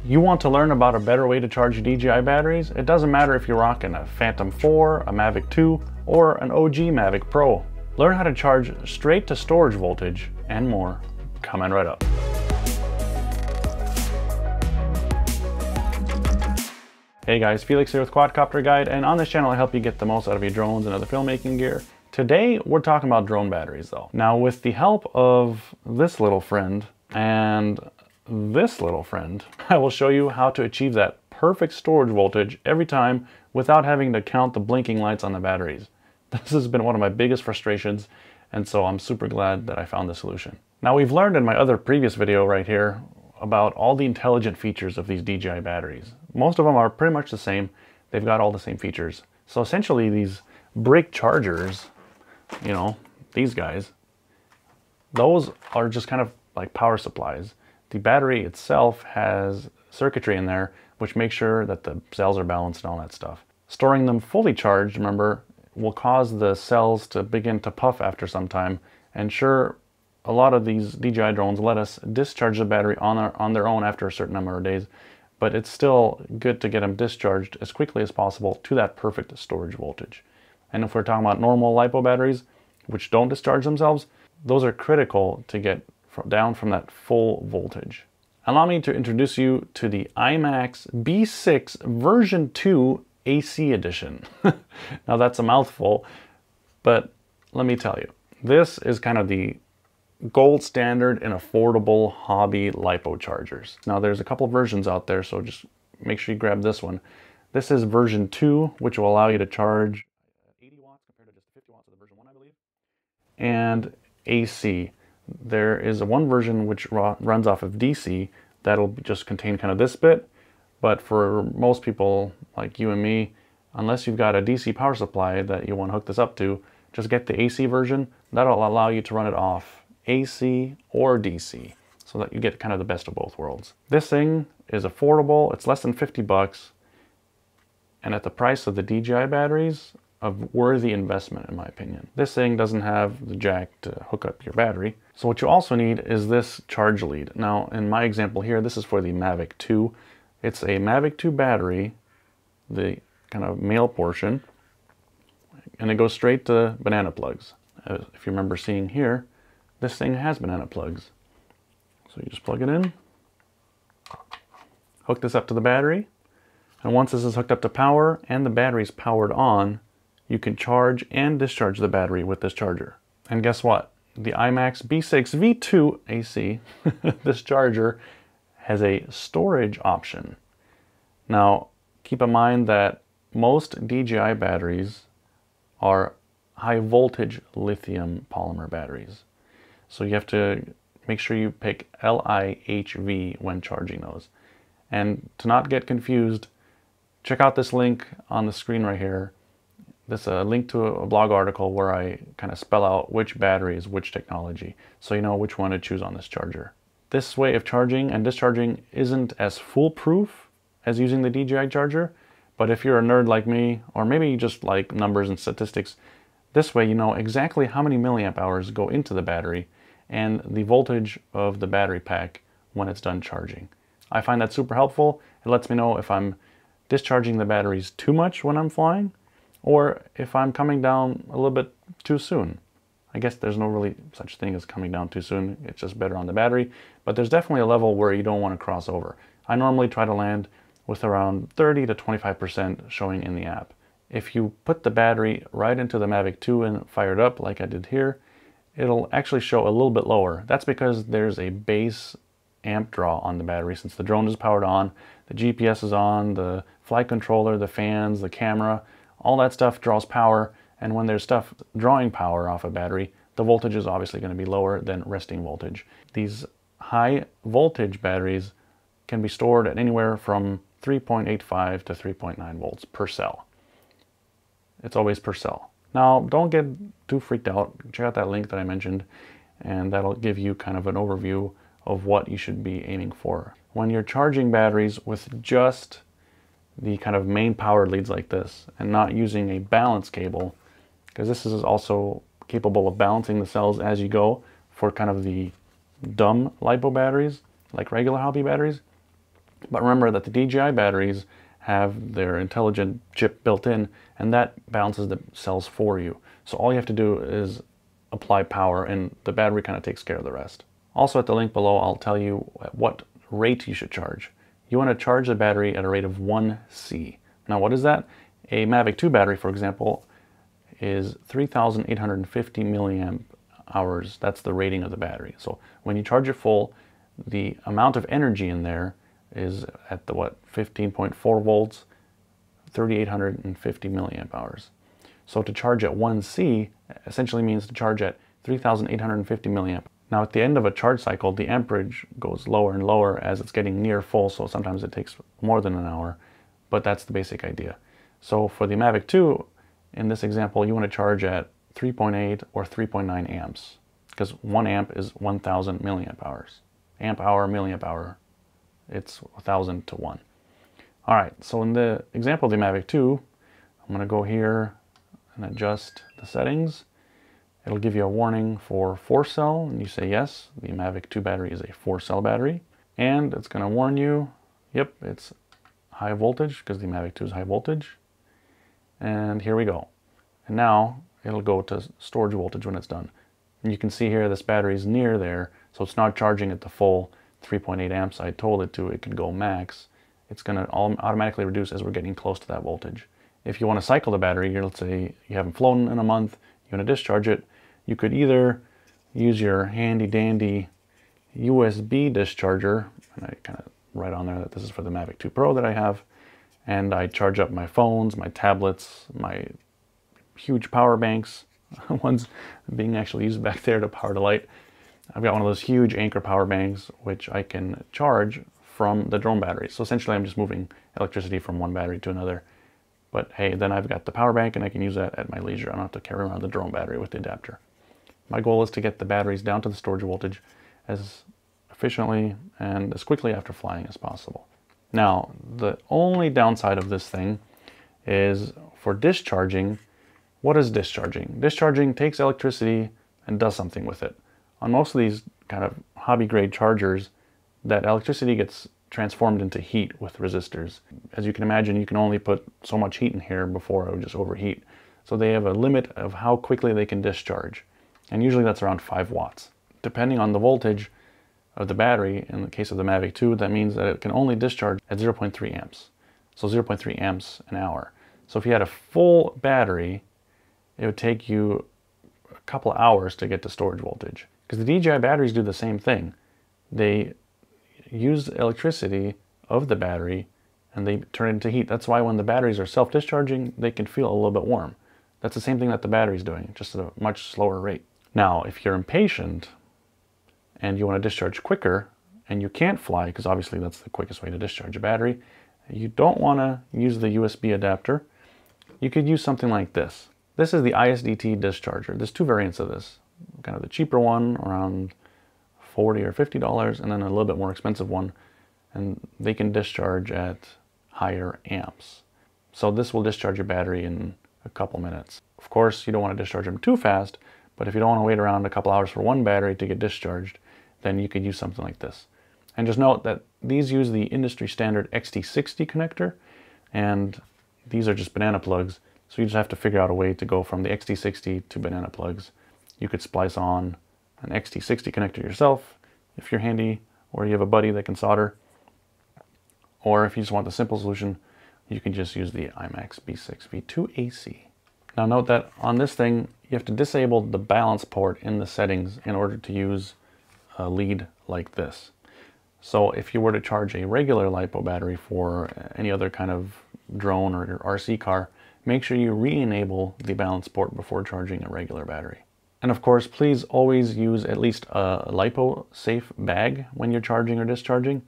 You want to learn about a better way to charge DJI batteries? It doesn't matter if you're rocking a Phantom 4, a Mavic 2, or an OG Mavic Pro. Learn how to charge straight to storage voltage and more. Coming right up. Hey guys, Felix here with Quadcopterguide, and on this channel I help you get the most out of your drones and other filmmaking gear. Today we're talking about drone batteries though. Now with the help of this little friend and this little friend, I will show you how to achieve that perfect storage voltage every time without having to count the blinking lights on the batteries. This has been one of my biggest frustrations, and so I'm super glad that I found the solution. Now we've learned in my other previous video right here about all the intelligent features of these DJI batteries. Most of them are pretty much the same. They've got all the same features. So essentially these brick chargers, you know, these guys, those are just kind of like power supplies. The battery itself has circuitry in there which makes sure that the cells are balanced and all that stuff. Storing them fully charged, remember, will cause the cells to begin to puff after some time. And sure, a lot of these DJI drones let us discharge the battery on their own after a certain number of days, but it's still good to get them discharged as quickly as possible to that perfect storage voltage. And if we're talking about normal LiPo batteries, which don't discharge themselves, those are critical to get down from that full voltage. Allow me to introduce you to the IMAX B6 version 2 AC edition. Now that's a mouthful, but let me tell you, this is kind of the gold standard and affordable hobby LiPo chargers. Now there's a couple versions out there, so just make sure you grab this one. This is version 2, which will allow you to charge 80 watts compared to just 50 watts of the version 1, I believe. And AC. There is one version which runs off of DC that'll just contain kind of this bit, but for most people like you and me, unless you've got a DC power supply that you want to hook this up to, just get the AC version. That'll allow you to run it off AC or DC so that you get kind of the best of both worlds. This thing is affordable. It's less than 50 bucks, and at the price of the DJI batteries, a worthy investment in my opinion. This thing doesn't have the jack to hook up your battery. So what you also need is this charge lead. Now in my example here, this is for the Mavic 2. It's a Mavic 2 battery, the kind of male portion, and it goes straight to banana plugs. If you remember seeing here, this thing has banana plugs. So you just plug it in, hook this up to the battery, and once this is hooked up to power and the battery's powered on, you can charge and discharge the battery with this charger. And guess what? The IMAX B6 V2 AC, this charger has a storage option. Now, keep in mind that most DJI batteries are high voltage lithium polymer batteries. So you have to make sure you pick LIHV when charging those. And to not get confused, check out this link on the screen right here. This is a link to a blog article where I kind of spell out which battery is which technology, so you know which one to choose on this charger. This way of charging and discharging isn't as foolproof as using the DJI charger, but if you're a nerd like me, or maybe you just like numbers and statistics, this way you know exactly how many milliamp hours go into the battery and the voltage of the battery pack when it's done charging. I find that super helpful. It lets me know if I'm discharging the batteries too much when I'm flying, or if I'm coming down a little bit too soon. I guess there's no really such thing as coming down too soon. It's just better on the battery, but there's definitely a level where you don't want to cross over. I normally try to land with around 30 to 25% showing in the app. If you put the battery right into the Mavic 2 and fire it up like I did here, it'll actually show a little bit lower. That's because there's a base amp draw on the battery. Since the drone is powered on, the GPS is on, the flight controller, the fans, the camera, all that stuff draws power, and when there's stuff drawing power off a battery, the voltage is obviously going to be lower than resting voltage. These high voltage batteries can be stored at anywhere from 3.85 to 3.9 volts per cell. It's always per cell. Now, don't get too freaked out. Check out that link that I mentioned, and that'll give you kind of an overview of what you should be aiming for. When you're charging batteries with just the kind of main power leads like this and not using a balance cable, because this is also capable of balancing the cells as you go for kind of the dumb LiPo batteries, like regular hobby batteries, But remember that the DJI batteries have their intelligent chip built in, and that balances the cells for you. So all you have to do is apply power, and the battery kind of takes care of the rest. Also at the link below, I'll tell you at what rate you should charge. You want to charge the battery at a rate of 1C. Now what is that? A Mavic 2 battery, for example, is 3,850 milliamp hours. That's the rating of the battery. So when you charge it full, the amount of energy in there is at the 15.4 volts, 3,850 milliamp hours. So to charge at 1C essentially means to charge at 3,850 milliamp. Now at the end of a charge cycle, the amperage goes lower and lower as it's getting near full, so sometimes it takes more than an hour, but that's the basic idea. So for the Mavic 2, in this example, you want to charge at 3.8 or 3.9 amps, because 1 amp is 1,000 milliamp hours. Amp hour, milliamp hour, it's 1,000 to 1. All right, so in the example of the Mavic 2, I'm going to go here and adjust the settings. It'll give you a warning for 4-cell, and you say yes, the Mavic 2 battery is a 4-cell battery. And it's going to warn you, yep, it's high voltage, because the Mavic 2 is high voltage. And here we go. And now it'll go to storage voltage when it's done. And you can see here this battery is near there, so it's not charging at the full 3.8 amps I told it to. It could go max. It's going to automatically reduce as we're getting close to that voltage. If you want to cycle the battery, let's say you haven't flown in a month, you want to discharge it, you could either use your handy dandy USB discharger, and I kind of write on there that this is for the Mavic 2 Pro that I have, and I charge up my phones, my tablets, my huge power banks, one's being actually used back there to power the light. I've got one of those huge Anker power banks which I can charge from the drone battery. So essentially I'm just moving electricity from one battery to another. But hey, then I've got the power bank and I can use that at my leisure. I don't have to carry around the drone battery with the adapter. My goal is to get the batteries down to the storage voltage as efficiently and as quickly after flying as possible. Now, the only downside of this thing is for discharging. What is discharging? Discharging takes electricity and does something with it. On most of these kind of hobby grade chargers, that electricity gets transformed into heat with resistors. As you can imagine, you can only put so much heat in here before it would just overheat. So they have a limit of how quickly they can discharge. And usually that's around 5 watts. Depending on the voltage of the battery, in the case of the Mavic 2, that means that it can only discharge at 0.3 amps. So 0.3 amps an hour. So if you had a full battery, it would take you a couple of hours to get to storage voltage. Because the DJI batteries do the same thing. They use electricity of the battery and they turn it into heat. That's why when the batteries are self-discharging, they can feel a little bit warm. That's the same thing that the battery's doing, just at a much slower rate. Now, if you're impatient and you want to discharge quicker and you can't fly, because obviously that's the quickest way to discharge a battery, you don't want to use the USB adapter, you could use something like this. This is the ISDT discharger. There's 2 variants of this. Kind of the cheaper one, around $40 or $50, and then a little bit more expensive one, and they can discharge at higher amps. So this will discharge your battery in a couple minutes. Of course, you don't want to discharge them too fast, but if you don't want to wait around a couple hours for one battery to get discharged, then you could use something like this. And just note that these use the industry standard XT60 connector, and these are just banana plugs, so you just have to figure out a way to go from the XT60 to banana plugs. You could splice on an XT60 connector yourself if you're handy, or you have a buddy that can solder. Or if you just want the simple solution, you can just use the IMAX B6 V2 AC. Now note that on this thing, you have to disable the balance port in the settings in order to use a lead like this. So if you were to charge a regular LiPo battery for any other kind of drone or RC car, make sure you re-enable the balance port before charging a regular battery. And of course, please always use at least a LiPo safe bag when you're charging or discharging.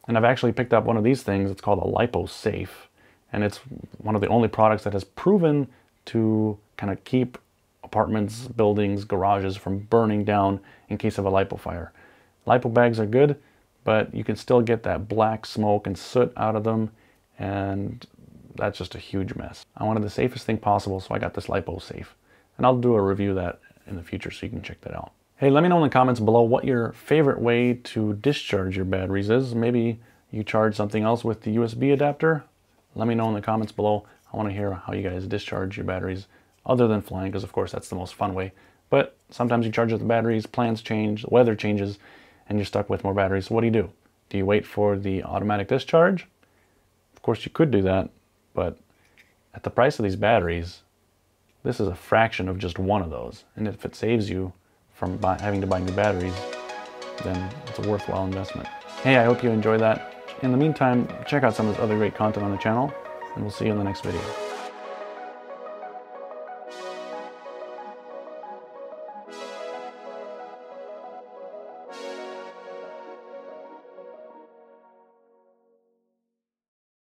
And I've actually picked up one of these things. It's called a LiPo Safe. And it's one of the only products that has proven to kind of keep apartments, buildings, garages from burning down in case of a LiPo fire. LiPo bags are good, but you can still get that black smoke and soot out of them, and that's just a huge mess. I wanted the safest thing possible, so I got this LiPo Safe. And I'll do a review of that in the future so you can check that out. Hey, let me know in the comments below what your favorite way to discharge your batteries is. Maybe you charge something else with the USB adapter, let me know in the comments below. I want to hear how you guys discharge your batteries other than flying, because of course that's the most fun way. But sometimes you charge with the batteries, plans change, the weather changes, and you're stuck with more batteries. So what do? Do you wait for the automatic discharge? Of course you could do that, but at the price of these batteries, this is a fraction of just one of those. And if it saves you from having to buy new batteries, then it's a worthwhile investment. Hey, I hope you enjoyed that. In the meantime, check out some of this other great content on the channel, and we'll see you in the next video.